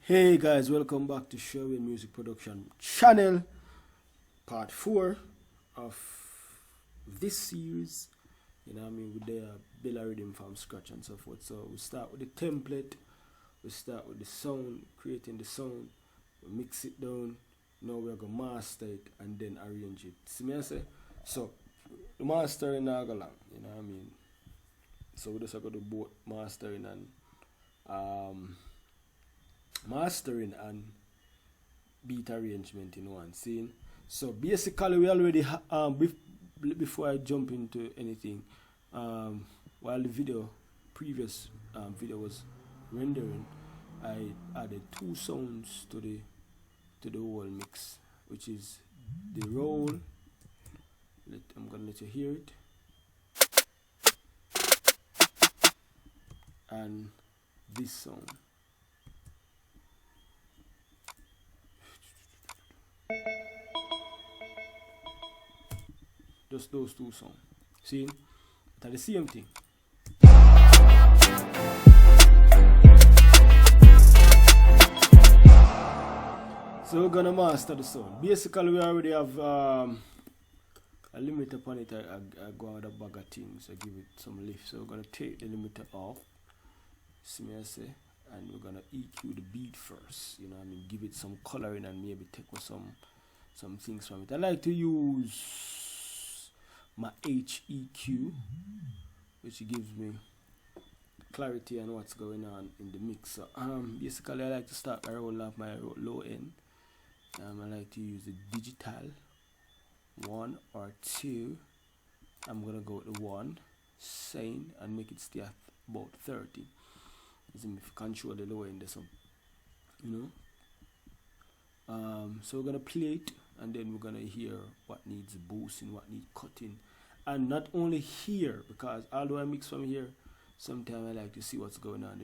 Hey guys, welcome back to Sherwin Music Production channel, part 4 of this series. You know what I mean, with the Dancehall Riddim from scratch and so forth. So we start with the template, we start with the sound, creating the sound, we mix it down. Now we're gonna master it and then arrange it. See me I say? So the mastering now go long, you know what I mean? So we just go to both mastering and beat arrangement in one scene. So basically we already before I jump into anything, while the previous video was rendering, I added two sounds to the whole mix, which is the roll. I'm gonna let you hear it, and this sound. Just those two songs. See? They're the same thing. So we're gonna master the sound. Basically we already have a limiter upon it. I go out a bag of things, I give it some lift. So we're gonna take the limiter off. See me I say? And we're gonna EQ the beat first. You know what I mean? Give it some coloring and maybe take some things from it. I like to use my HEQ, which gives me clarity on what's going on in the mix. So basically I like to start by rolling off my low end. I like to use the digital 1 or 2. I'm gonna go with the 1 sane and make it stay at about 30. If you control the low end or something, you know. So we're gonna play it and then we're gonna hear what needs boosting, what needs cutting, and not only here, because although I mix from here, sometimes I like to see what's going on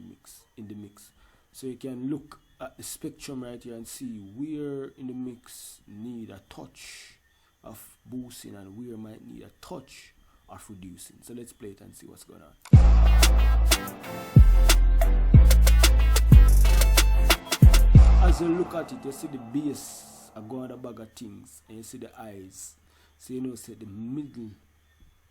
in the mix. So you can look at the spectrum right here and see where in the mix need a touch of boosting and where might need a touch of reducing. So let's play it and see what's going on. As you look at it, you see the bass are going a bag of things, and you see the eyes. So you know, say the middle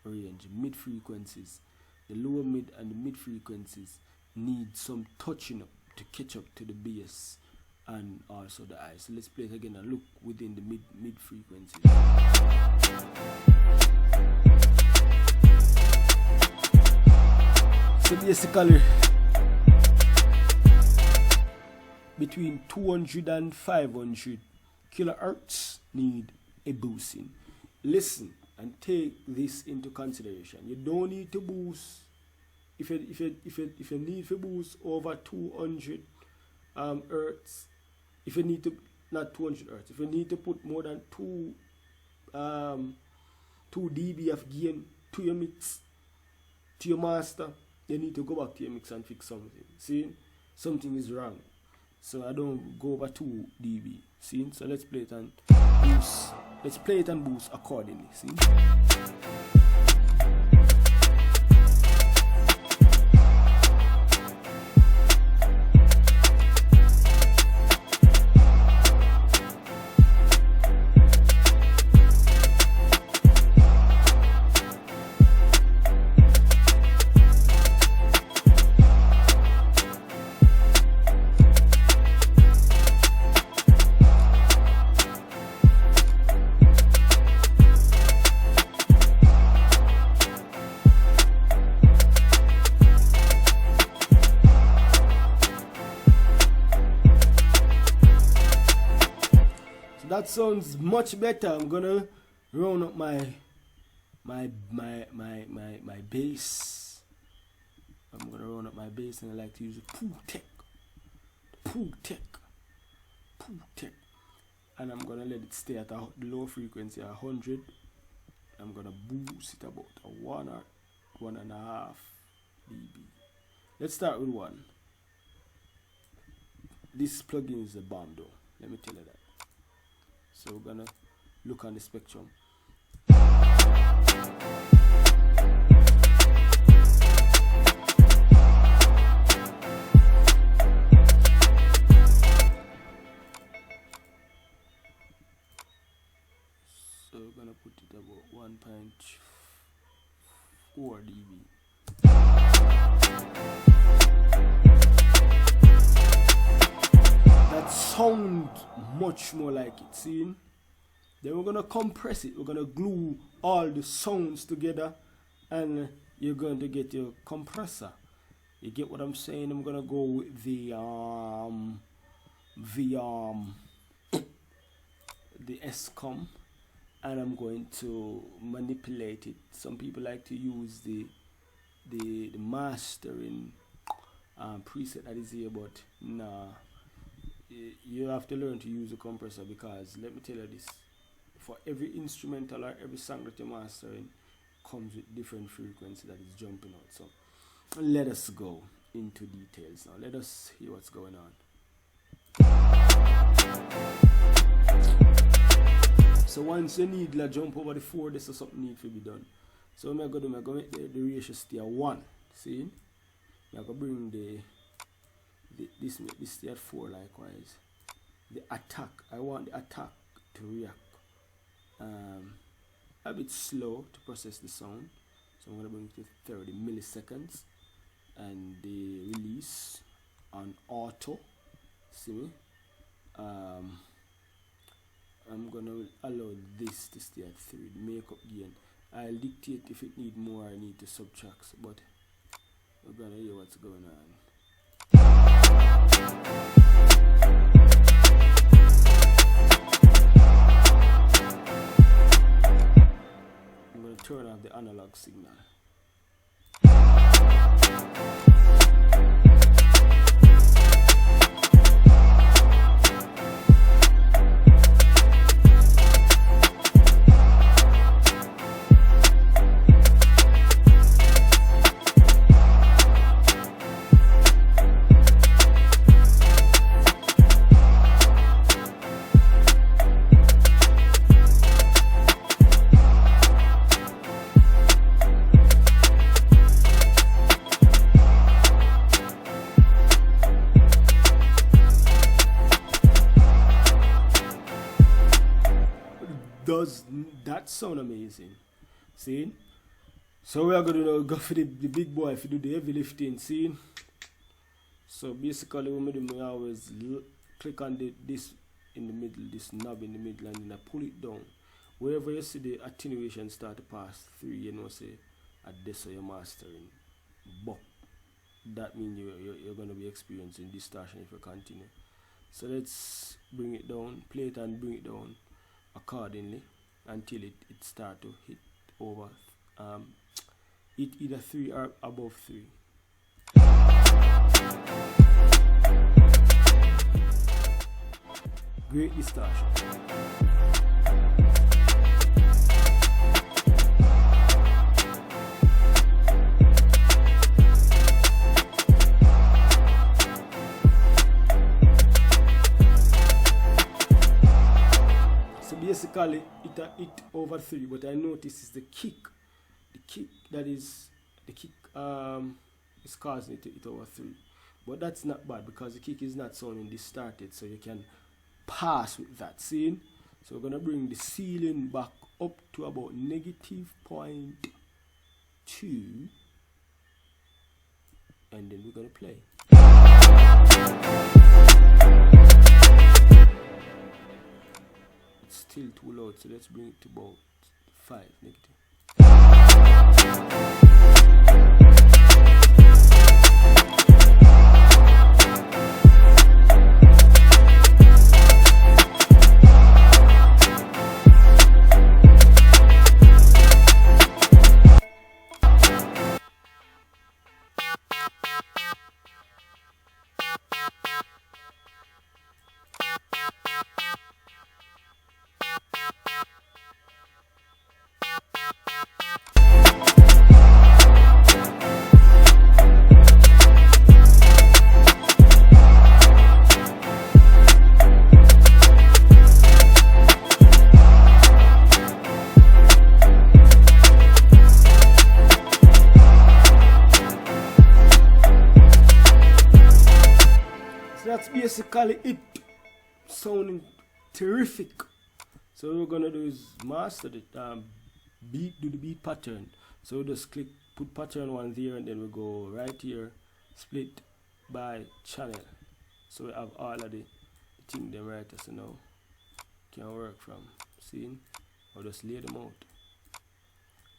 range, mid frequencies, the lower mid and the mid frequencies need some touching up to catch up to the bass and also the eyes. So let's play it again and look within the mid frequencies. So basically, between 200 and 500 kilohertz need a boosting. Listen and take this into consideration. You don't need to boost. If you need to boost over 200 hertz, if you need to, not 200 hertz, if you need to put more than 2 dB of gain to your mix, to your master, you need to go back to your mix and fix something. See, something is wrong. So I don't go over 2 dB. See, so let's play it and boost. Let's play it and boost accordingly. See. That sounds much better. I'm gonna round up my bass. I'm gonna round up my bass, and I like to use a Poo Tech, and I'm gonna let it stay at a low frequency, 100. I'm gonna boost it about a 1 or 1.5 dB. Let's start with 1. This plugin is a bomb though. Let me tell you that. So we're gonna look on the spectrum. put it about 1.4 dB. That sounds much more like it, see? Then we're gonna compress it, we're gonna glue all the sounds together, and you're going to get your compressor. You get what I'm saying? I'm gonna go with the SCOM, and I'm going to manipulate it. Some people like to use the mastering preset that is here, but nah, you have to learn to use the compressor, because let me tell you this, for every instrumental or every song that you're mastering comes with different frequency that is jumping out. So let us go into details now. Let us hear what's going on. So once you need to jump over the 4, this is something need to be done. So I'm going to make the ratio stay at 1. See? I'm going to bring this stay at 4 likewise. The attack, I want the attack to react a bit slow to process the sound. So I'm going to bring it to 30 milliseconds. And the release on auto. See me? I'm gonna allow this to stay at 3. The makeup gain, I'll dictate if it need more, I need to subtract, but we're gonna hear what's going on. I'm gonna turn off the analog signal. Does that sound amazing? See? So we are going to go for the big boy if you do the heavy lifting. See? So basically what I always click on this in the middle, this knob in the middle, and then I pull it down. Wherever you see the attenuation start to pass through, you know, say at this, so you're mastering. But that means you're going to be experiencing distortion if you continue. So let's bring it down, play it and bring it down accordingly until it start to hit over hit either 3 or above 3. Great distortion. Basically it over 3, but I notice is the kick that is the kick is causing it over 3, but that's not bad because the kick is not sounding distorted, so you can pass with that. See? So we're gonna bring the ceiling back up to about -0.2, and then we're gonna play. Still too loud, so let's bring it to about 5 negative. That's basically it, sounding terrific. So what we're gonna do is master the beat, do the beat pattern. So we just click, put pattern 1 there, and then we go right here, split by channel. So we have all of the thing them right so now can work from seeing, or just lay them out.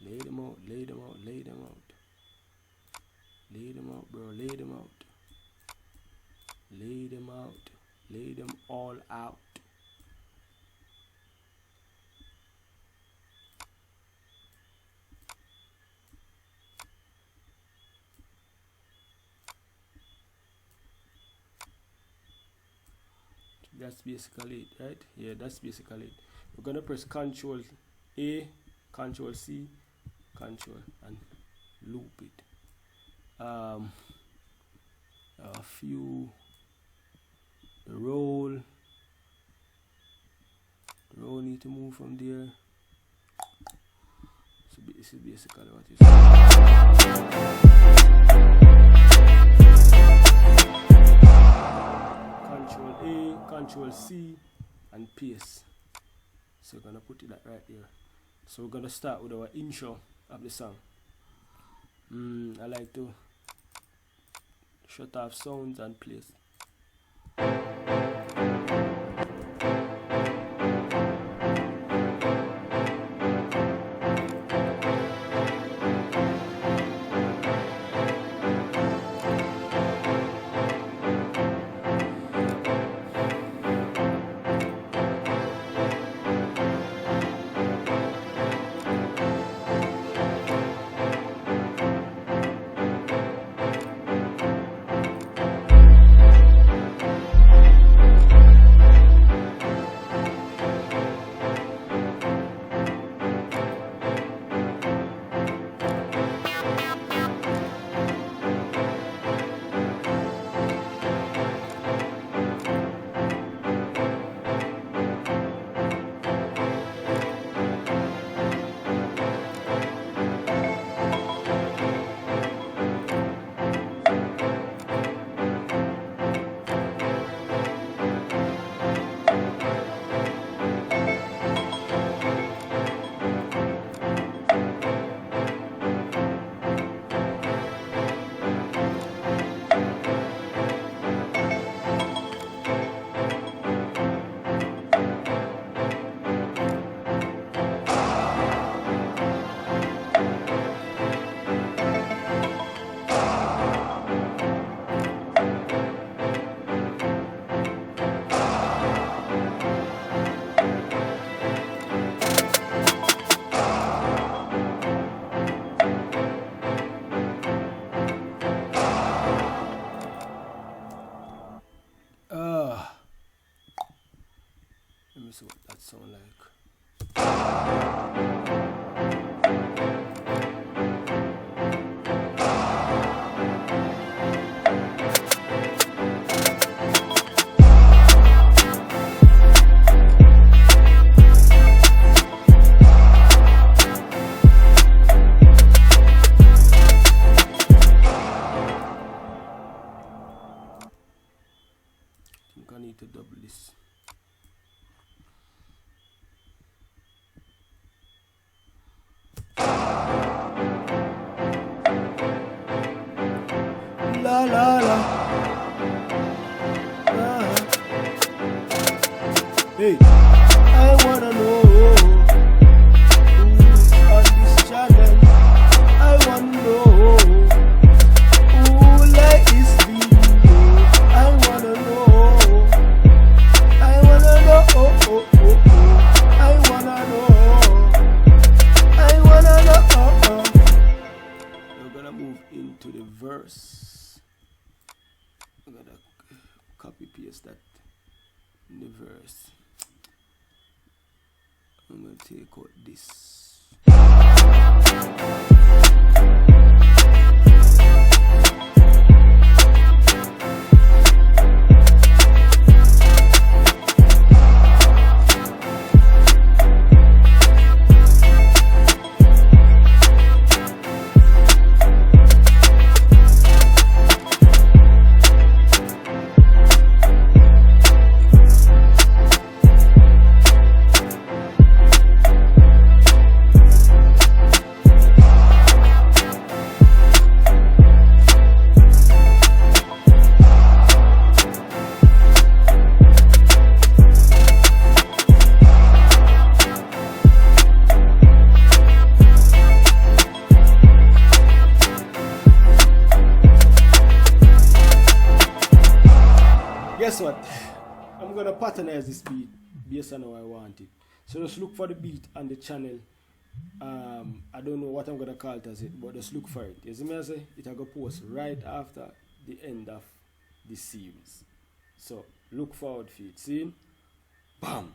Lay them out, lay them out, lay them out. Lay them out, bro, lay them out. Lay them out. Lay them all out. That's basically it, right? Yeah, that's basically it. We're gonna press Control A, Control C, Control, and loop it. A few, the roll need to move from there. So this is basically what it is. Control A, Control C, and paste. So we're gonna put it like right there. So we're gonna start with our intro of the song. I like to shut off sounds and place. Let me see what that sound like. I think I need to double this. La la la. Hey, I wanna know who's on this channel. I wanna know who like this video. I wanna know. I wanna know. I wanna know. I wanna know. We're gonna move into the verse. I'm gonna copy paste that in the verse. I'm gonna take out this. what? I'm gonna patternize this beat based on how I want it. So just look for the beat on the channel. I don't know what I'm gonna call it as it, but just look for it. You see me I say? It'll go post right after the end of this series. So look forward for it. See? Bam!